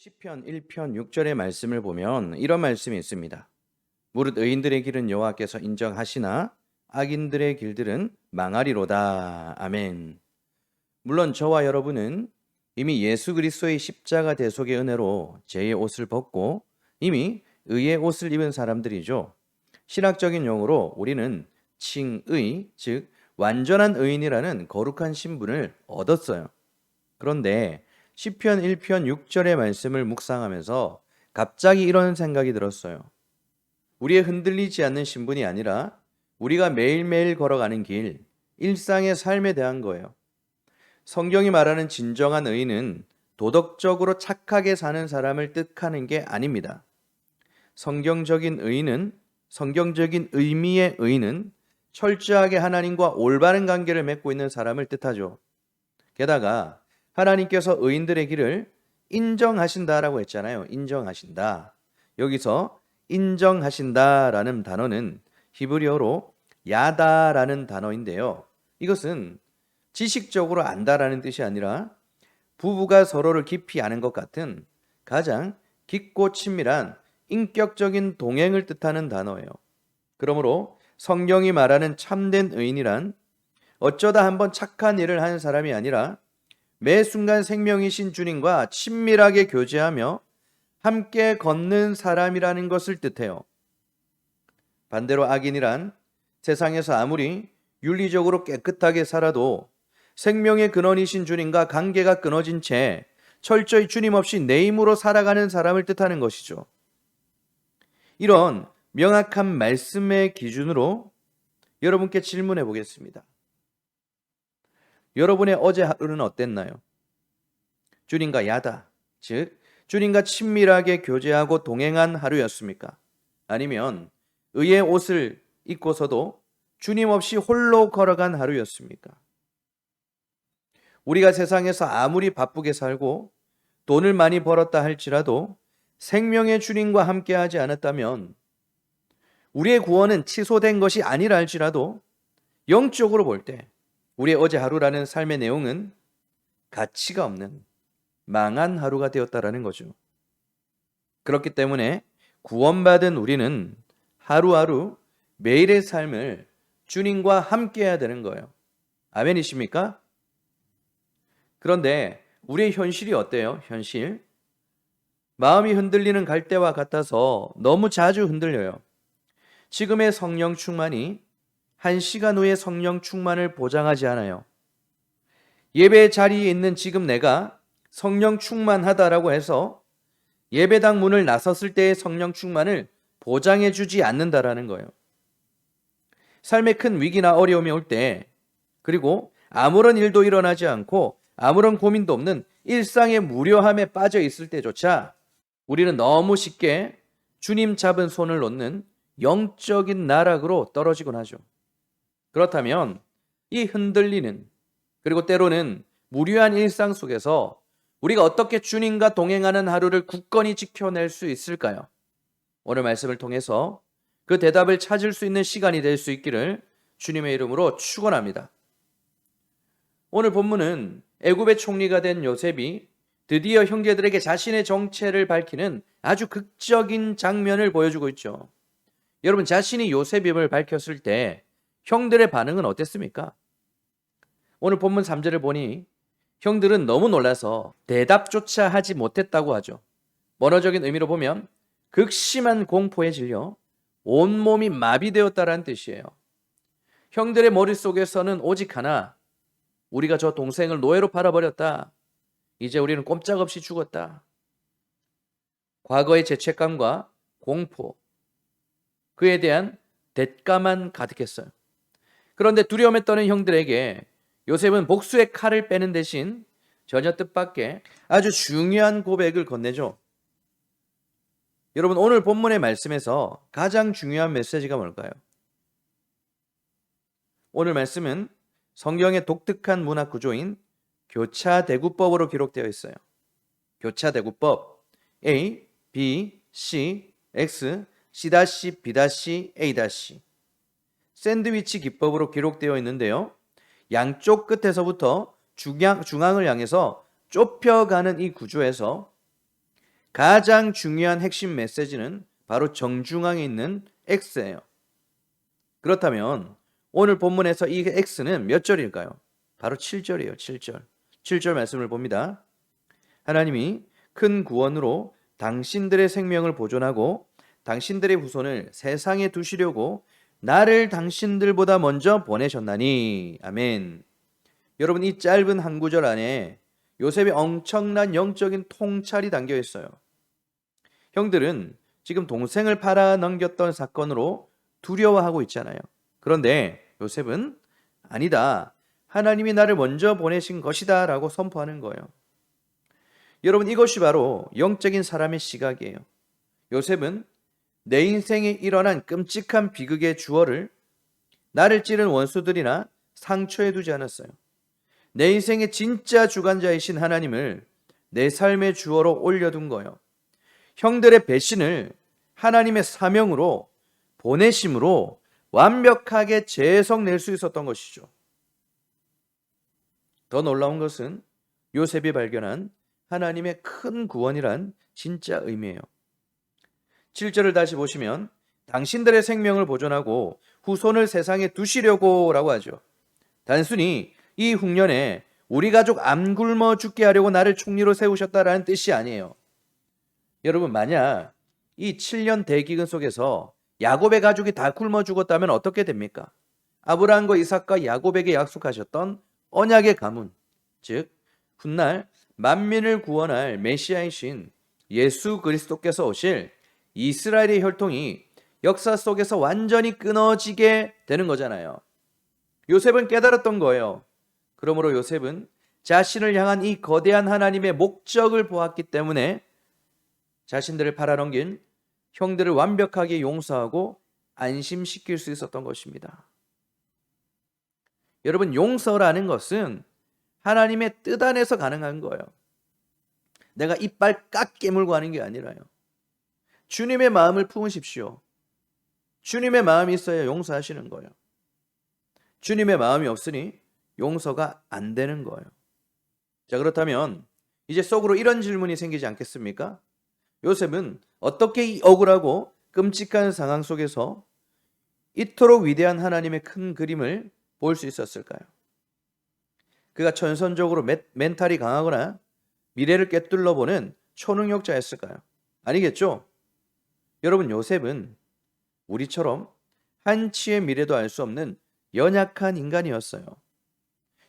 시편 1편 6절의 말씀을 보면 이런 말씀이 있습니다. 무릇 의인들의 길은 여호와께서 인정하시나 악인들의 길들은 망하리로다. 아멘. 물론 저와 여러분은 이미 예수 그리스도의 십자가 대속의 은혜로 죄의 옷을 벗고 이미 의의 옷을 입은 사람들이죠. 신학적인 용어로 우리는 칭의, 즉 완전한 의인이라는 거룩한 신분을 얻었어요. 그런데 시편 1편 6절의 말씀을 묵상하면서 갑자기 이런 생각이 들었어요. 우리의 흔들리지 않는 신분이 아니라 우리가 매일매일 걸어가는 길, 일상의 삶에 대한 거예요. 성경이 말하는 진정한 의인은 도덕적으로 착하게 사는 사람을 뜻하는 게 아닙니다. 성경적인 의미의 의인은 철저하게 하나님과 올바른 관계를 맺고 있는 사람을 뜻하죠. 게다가 하나님께서 의인들의 길을 인정하신다라고 했잖아요. 인정하신다. 여기서 인정하신다라는 단어는 히브리어로 야다라는 단어인데요. 이것은 지식적으로 안다라는 뜻이 아니라 부부가 서로를 깊이 아는 것 같은 가장 깊고 친밀한 인격적인 동행을 뜻하는 단어예요. 그러므로 성경이 말하는 참된 의인이란 어쩌다 한번 착한 일을 하는 사람이 아니라 매 순간 생명이신 주님과 친밀하게 교제하며 함께 걷는 사람이라는 것을 뜻해요. 반대로 악인이란 세상에서 아무리 윤리적으로 깨끗하게 살아도 생명의 근원이신 주님과 관계가 끊어진 채 철저히 주님 없이 내 힘으로 살아가는 사람을 뜻하는 것이죠. 이런 명확한 말씀의 기준으로 여러분께 질문해 보겠습니다. 여러분의 어제 하루는 어땠나요? 주님과 야다, 즉 주님과 친밀하게 교제하고 동행한 하루였습니까? 아니면 의의 옷을 입고서도 주님 없이 홀로 걸어간 하루였습니까? 우리가 세상에서 아무리 바쁘게 살고 돈을 많이 벌었다 할지라도 생명의 주님과 함께하지 않았다면 우리의 구원은 취소된 것이 아니라 할지라도 영적으로 볼 때 우리의 어제 하루라는 삶의 내용은 가치가 없는 망한 하루가 되었다라는 거죠. 그렇기 때문에 구원받은 우리는 하루하루 매일의 삶을 주님과 함께해야 되는 거예요. 아멘이십니까? 그런데 우리의 현실이 어때요? 현실. 마음이 흔들리는 갈대와 같아서 너무 자주 흔들려요. 지금의 성령 충만이 1시간 후의 성령 충만을 보장하지 않아요. 예배 자리에 있는 지금 내가 성령 충만하다라고 해서 예배당 문을 나섰을 때의 성령 충만을 보장해 주지 않는다라는 거예요. 삶에 큰 위기나 어려움이 올 때, 그리고 아무런 일도 일어나지 않고 아무런 고민도 없는 일상의 무료함에 빠져 있을 때조차 우리는 너무 쉽게 주님 잡은 손을 놓는 영적인 나락으로 떨어지곤 하죠. 그렇다면 이 흔들리는, 그리고 때로는 무료한 일상 속에서 우리가 어떻게 주님과 동행하는 하루를 굳건히 지켜낼 수 있을까요? 오늘 말씀을 통해서 그 대답을 찾을 수 있는 시간이 될 수 있기를 주님의 이름으로 축원합니다. 오늘 본문은 애굽의 총리가 된 요셉이 드디어 형제들에게 자신의 정체를 밝히는 아주 극적인 장면을 보여주고 있죠. 여러분, 자신이 요셉임을 밝혔을 때 형들의 반응은 어땠습니까? 오늘 본문 3절을 보니 형들은 너무 놀라서 대답조차 하지 못했다고 하죠. 원어적인 의미로 보면 극심한 공포에 질려 온몸이 마비되었다라는 뜻이에요. 형들의 머릿속에서는 오직 하나, 우리가 저 동생을 노예로 팔아버렸다. 이제 우리는 꼼짝없이 죽었다. 과거의 죄책감과 공포, 그에 대한 대가만 가득했어요. 그런데 두려움에 떠는 형들에게 요셉은 복수의 칼을 빼는 대신 전혀 뜻밖의 아주 중요한 고백을 건네죠. 여러분, 오늘 본문의 말씀에서 가장 중요한 메시지가 뭘까요? 오늘 말씀은 성경의 독특한 문학 구조인 교차대구법으로 기록되어 있어요. 교차대구법 A, B, C, X, C-, B-, A-. 샌드위치 기법으로 기록되어 있는데요. 양쪽 끝에서부터 중앙을 향해서 좁혀가는 이 구조에서 가장 중요한 핵심 메시지는 바로 정중앙에 있는 X예요. 그렇다면 오늘 본문에서 이 X는 몇 절일까요? 바로 7절이에요. 7절. 7절 말씀을 봅니다. 하나님이 큰 구원으로 당신들의 생명을 보존하고 당신들의 후손을 세상에 두시려고 나를 당신들보다 먼저 보내셨나니. 아멘. 여러분, 이 짧은 한 구절 안에 요셉의 엄청난 영적인 통찰이 담겨 있어요. 형들은 지금 동생을 팔아 넘겼던 사건으로 두려워하고 있잖아요. 그런데 요셉은 아니다, 하나님이 나를 먼저 보내신 것이다 라고 선포하는 거예요. 여러분, 이것이 바로 영적인 사람의 시각이에요. 요셉은 내 인생에 일어난 끔찍한 비극의 주어를 나를 찌른 원수들이나 상처에 두지 않았어요. 내 인생의 진짜 주관자이신 하나님을 내 삶의 주어로 올려둔 거예요. 형들의 배신을 하나님의 사명으로, 보내심으로 완벽하게 재성낼 수 있었던 것이죠. 더 놀라운 것은 요셉이 발견한 하나님의 큰 구원이란 진짜 의미예요. 7절을 다시 보시면 당신들의 생명을 보존하고 후손을 세상에 두시려고 라고 하죠. 단순히 이 흉년에 우리 가족 안 굶어 죽게 하려고 나를 총리로 세우셨다라는 뜻이 아니에요. 여러분, 만약 이 7년 대기근 속에서 야곱의 가족이 다 굶어 죽었다면 어떻게 됩니까? 아브라함과 이삭과 야곱에게 약속하셨던 언약의 가문, 즉 훗날 만민을 구원할 메시아이신 예수 그리스도께서 오실 이스라엘의 혈통이 역사 속에서 완전히 끊어지게 되는 거잖아요. 요셉은 깨달았던 거예요. 그러므로 요셉은 자신을 향한 이 거대한 하나님의 목적을 보았기 때문에 자신들을 팔아넘긴 형들을 완벽하게 용서하고 안심시킬 수 있었던 것입니다. 여러분, 용서라는 것은 하나님의 뜻 안에서 가능한 거예요. 내가 이빨 깍 깨물고 하는 게 아니라요. 주님의 마음을 품으십시오. 주님의 마음이 있어야 용서하시는 거예요. 주님의 마음이 없으니 용서가 안 되는 거예요. 자, 그렇다면 이제 속으로 이런 질문이 생기지 않겠습니까? 요셉은 어떻게 이 억울하고 끔찍한 상황 속에서 이토록 위대한 하나님의 큰 그림을 볼 수 있었을까요? 그가 천선적으로 멘탈이 강하거나 미래를 꿰뚫러 보는 초능력자였을까요? 아니겠죠? 여러분, 요셉은 우리처럼 한치의 미래도 알 수 없는 연약한 인간이었어요.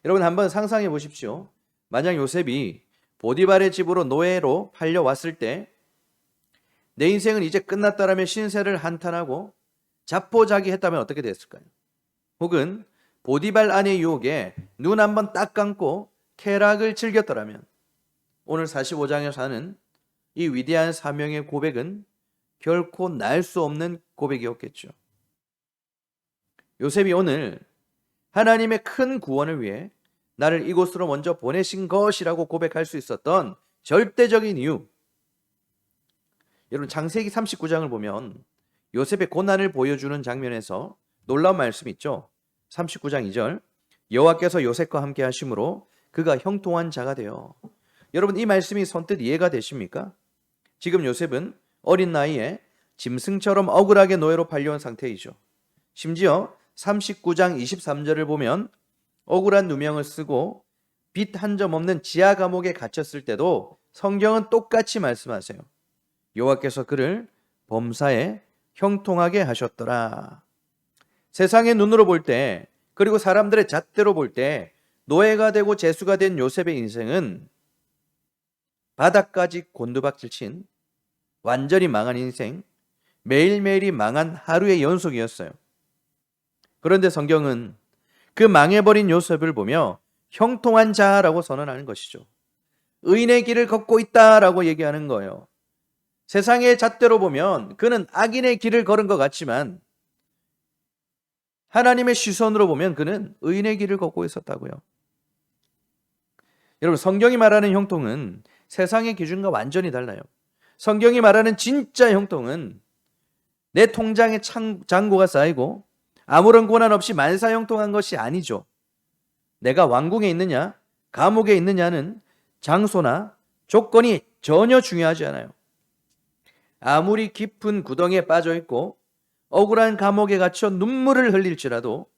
여러분, 한번 상상해 보십시오. 만약 요셉이 보디발의 집으로 노예로 팔려왔을 때 내 인생은 이제 끝났다라며 신세를 한탄하고 자포자기했다면 어떻게 됐을까요? 혹은 보디발 아내의 유혹에 눈 한번 딱 감고 쾌락을 즐겼더라면 오늘 45장에서 하는 이 위대한 사명의 고백은 결코 날 수 없는 고백이었겠죠. 요셉이 오늘 하나님의 큰 구원을 위해 나를 이곳으로 먼저 보내신 것이라고 고백할 수 있었던 절대적인 이유, 여러분, 창세기 39장을 보면 요셉의 고난을 보여주는 장면에서 놀라운 말씀이 있죠. 39장 2절, 여호와께서 요셉과 함께 하심으로 그가 형통한 자가 되어. 여러분, 이 말씀이 선뜻 이해가 되십니까? 지금 요셉은 어린 나이에 짐승처럼 억울하게 노예로 팔려온 상태이죠. 심지어 39장 23절을 보면 억울한 누명을 쓰고 빚 한 점 없는 지하 감옥에 갇혔을 때도 성경은 똑같이 말씀하세요. 여호와께서 그를 범사에 형통하게 하셨더라. 세상의 눈으로 볼 때, 그리고 사람들의 잣대로 볼 때 노예가 되고 죄수가 된 요셉의 인생은 바닥까지 곤두박질 친 완전히 망한 인생, 매일매일이 망한 하루의 연속이었어요. 그런데 성경은 그 망해버린 요셉을 보며 형통한 자라고 선언하는 것이죠. 의인의 길을 걷고 있다라고 얘기하는 거예요. 세상의 잣대로 보면 그는 악인의 길을 걸은 것 같지만 하나님의 시선으로 보면 그는 의인의 길을 걷고 있었다고요. 여러분, 성경이 말하는 형통은 세상의 기준과 완전히 달라요. 성경이 말하는 진짜 형통은 내 통장에 잔고가 쌓이고 아무런 고난 없이 만사형통한 것이 아니죠. 내가 왕궁에 있느냐 감옥에 있느냐는 장소나 조건이 전혀 중요하지 않아요. 아무리 깊은 구덩이에 빠져 있고 억울한 감옥에 갇혀 눈물을 흘릴지라도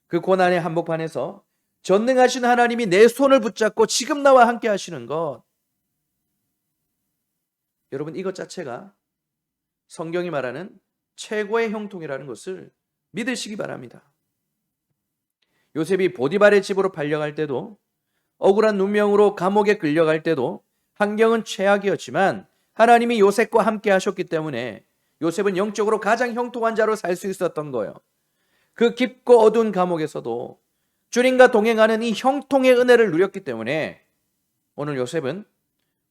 그 고난의 한복판에서 전능하신 하나님이 내 손을 붙잡고 지금 나와 함께 하시는 것, 여러분 이것 자체가 성경이 말하는 최고의 형통이라는 것을 믿으시기 바랍니다. 요셉이 보디발의 집으로 팔려갈 때도, 억울한 누명으로 감옥에 끌려갈 때도 환경은 최악이었지만 하나님이 요셉과 함께 하셨기 때문에 요셉은 영적으로 가장 형통한 자로 살 수 있었던 거예요. 그 깊고 어두운 감옥에서도 주님과 동행하는 이 형통의 은혜를 누렸기 때문에 오늘 요셉은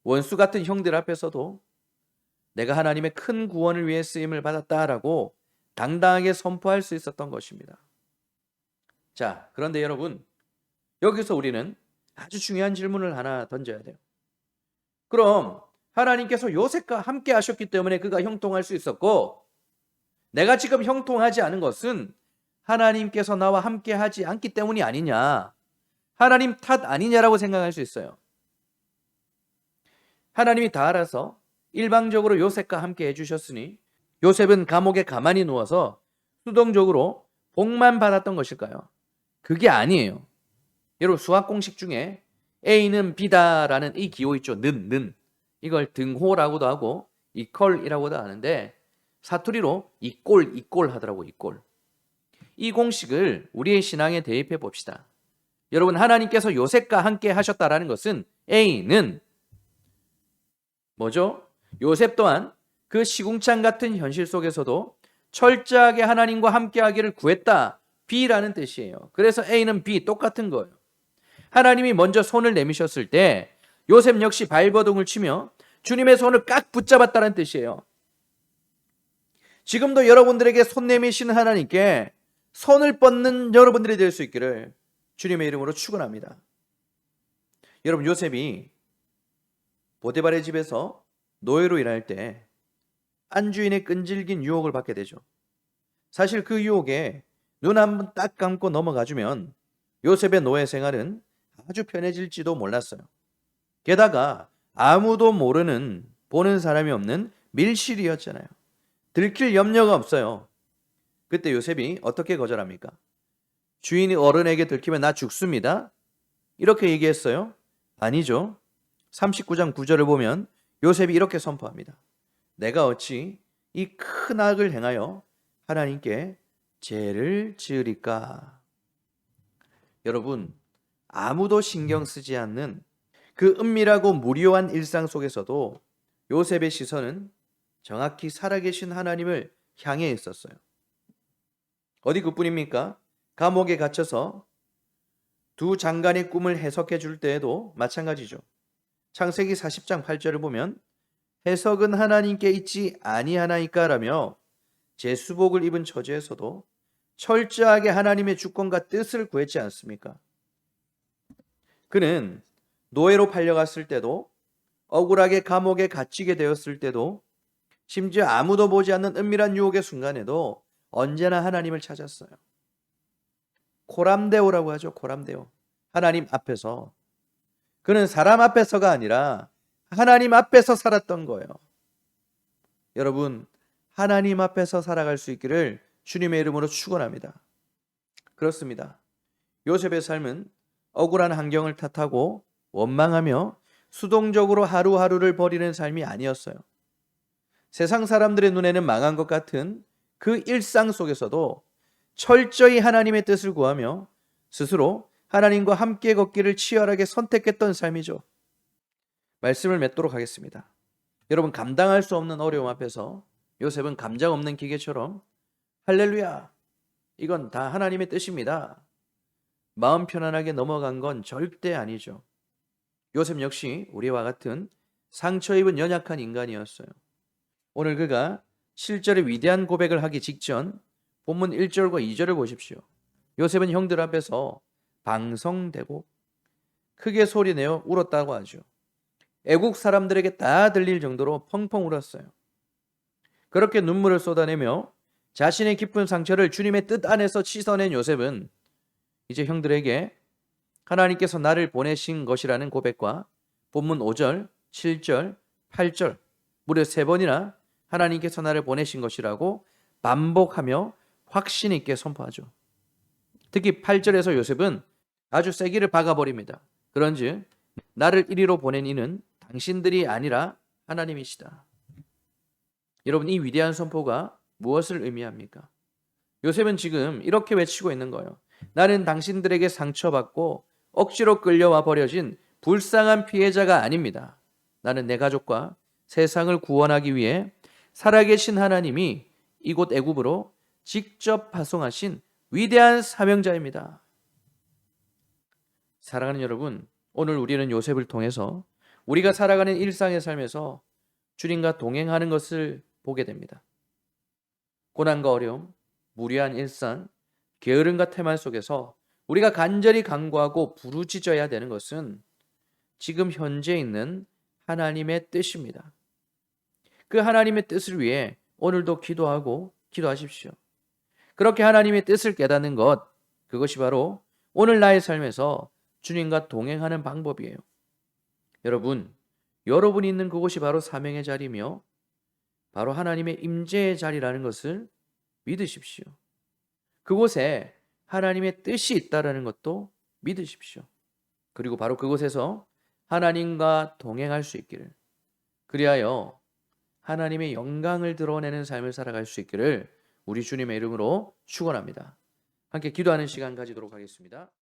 원수 같은 형들 앞에서도 내가 하나님의 큰 구원을 위해 쓰임을 받았다라고 당당하게 선포할 수 있었던 것입니다. 자, 그런데 여러분, 여기서 우리는 아주 중요한 질문을 하나 던져야 돼요. 그럼 하나님께서 요셉과 함께 하셨기 때문에 그가 형통할 수 있었고, 내가 지금 형통하지 않은 것은 하나님께서 나와 함께 하지 않기 때문이 아니냐, 하나님 탓 아니냐라고 생각할 수 있어요. 하나님이 다 알아서 일방적으로 요셉과 함께 해주셨으니 요셉은 감옥에 가만히 누워서 수동적으로 복만 받았던 것일까요? 그게 아니에요. 여러분, 수학 공식 중에 A는 B다라는 이 기호 있죠. 는. 이걸 등호라고도 하고 이퀄이라고도 하는데 사투리로 이꼴 하더라고. 이꼴. 이 공식을 우리의 신앙에 대입해 봅시다. 여러분, 하나님께서 요셉과 함께 하셨다라는 것은 A는 뭐죠? 요셉 또한 그 시궁창 같은 현실 속에서도 철저하게 하나님과 함께 하기를 구했다. B라는 뜻이에요. 그래서 A는 B 똑같은 거예요. 하나님이 먼저 손을 내미셨을 때 요셉 역시 발버둥을 치며 주님의 손을 깍 붙잡았다는 뜻이에요. 지금도 여러분들에게 손 내미시는 하나님께 손을 뻗는 여러분들이 될 수 있기를 주님의 이름으로 축원합니다. 여러분, 요셉이 보디발의 집에서 노예로 일할 때 안주인의 끈질긴 유혹을 받게 되죠. 사실 그 유혹에 눈 한번 딱 감고 넘어가주면 요셉의 노예 생활은 아주 편해질지도 몰랐어요. 게다가 아무도 모르는, 보는 사람이 없는 밀실이었잖아요. 들킬 염려가 없어요. 그때 요셉이 어떻게 거절합니까? 주인이 어른에게 들키면 나 죽습니다. 이렇게 얘기했어요? 아니죠. 39장 9절을 보면 요셉이 이렇게 선포합니다. 내가 어찌 이 큰 악을 행하여 하나님께 죄를 지으리까? 여러분, 아무도 신경 쓰지 않는 그 은밀하고 무료한 일상 속에서도 요셉의 시선은 정확히 살아계신 하나님을 향해 있었어요. 어디 그뿐입니까? 감옥에 갇혀서 두 장관의 꿈을 해석해 줄 때에도 마찬가지죠. 창세기 40장 8절을 보면 해석은 하나님께 있지 아니하나이까라며 제수복을 입은 처지에서도 철저하게 하나님의 주권과 뜻을 구했지 않습니까? 그는 노예로 팔려갔을 때도, 억울하게 감옥에 갇히게 되었을 때도, 심지어 아무도 보지 않는 은밀한 유혹의 순간에도 언제나 하나님을 찾았어요. 코람데오라고 하죠. 코람데오. 하나님 앞에서. 그는 사람 앞에서가 아니라 하나님 앞에서 살았던 거예요. 여러분, 하나님 앞에서 살아갈 수 있기를 주님의 이름으로 축원합니다. 그렇습니다. 요셉의 삶은 억울한 환경을 탓하고 원망하며 수동적으로 하루하루를 버리는 삶이 아니었어요. 세상 사람들의 눈에는 망한 것 같은 그 일상 속에서도 철저히 하나님의 뜻을 구하며 스스로 하나님과 함께 걷기를 치열하게 선택했던 삶이죠. 말씀을 맺도록 하겠습니다. 여러분, 감당할 수 없는 어려움 앞에서 요셉은 감정 없는 기계처럼 할렐루야, 이건 다 하나님의 뜻입니다, 마음 편안하게 넘어간 건 절대 아니죠. 요셉 역시 우리와 같은 상처 입은 연약한 인간이었어요. 오늘 그가 실제로 위대한 고백을 하기 직전 본문 1절과 2절을 보십시오. 요셉은 형들 앞에서 방성대고 크게 소리내어 울었다고 하죠. 애국 사람들에게 다 들릴 정도로 펑펑 울었어요. 그렇게 눈물을 쏟아내며 자신의 깊은 상처를 주님의 뜻 안에서 씻어낸 요셉은 이제 형들에게 하나님께서 나를 보내신 것이라는 고백과 본문 5절, 7절, 8절 무려 3번이나 하나님께서 나를 보내신 것이라고 반복하며 확신 있게 선포하죠. 특히 8절에서 요셉은 아주 세기를 박아버립니다. 그런즉 나를 이리로 보낸 이는 당신들이 아니라 하나님이시다. 여러분, 이 위대한 선포가 무엇을 의미합니까? 요셉은 지금 이렇게 외치고 있는 거예요. 나는 당신들에게 상처받고 억지로 끌려와 버려진 불쌍한 피해자가 아닙니다. 나는 내 가족과 세상을 구원하기 위해 살아계신 하나님이 이곳 애굽으로 직접 파송하신 위대한 사명자입니다. 사랑하는 여러분, 오늘 우리는 요셉을 통해서 우리가 살아가는 일상의 삶에서 주님과 동행하는 것을 보게 됩니다. 고난과 어려움, 무료한 일상, 게으름과 태만 속에서 우리가 간절히 간구하고 부르짖어야 되는 것은 지금 현재 있는 하나님의 뜻입니다. 그 하나님의 뜻을 위해 오늘도 기도하고 기도하십시오. 그렇게 하나님의 뜻을 깨닫는 것, 그것이 바로 오늘 나의 삶에서 주님과 동행하는 방법이에요. 여러분이 있는 그곳이 바로 사명의 자리며 바로 하나님의 임재의 자리라는 것을 믿으십시오. 그곳에 하나님의 뜻이 있다라는 것도 믿으십시오. 그리고 바로 그곳에서 하나님과 동행할 수 있기를, 그리하여 하나님의 영광을 드러내는 삶을 살아갈 수 있기를 우리 주님의 이름으로 축원합니다. 함께 기도하는 시간 가지도록 하겠습니다.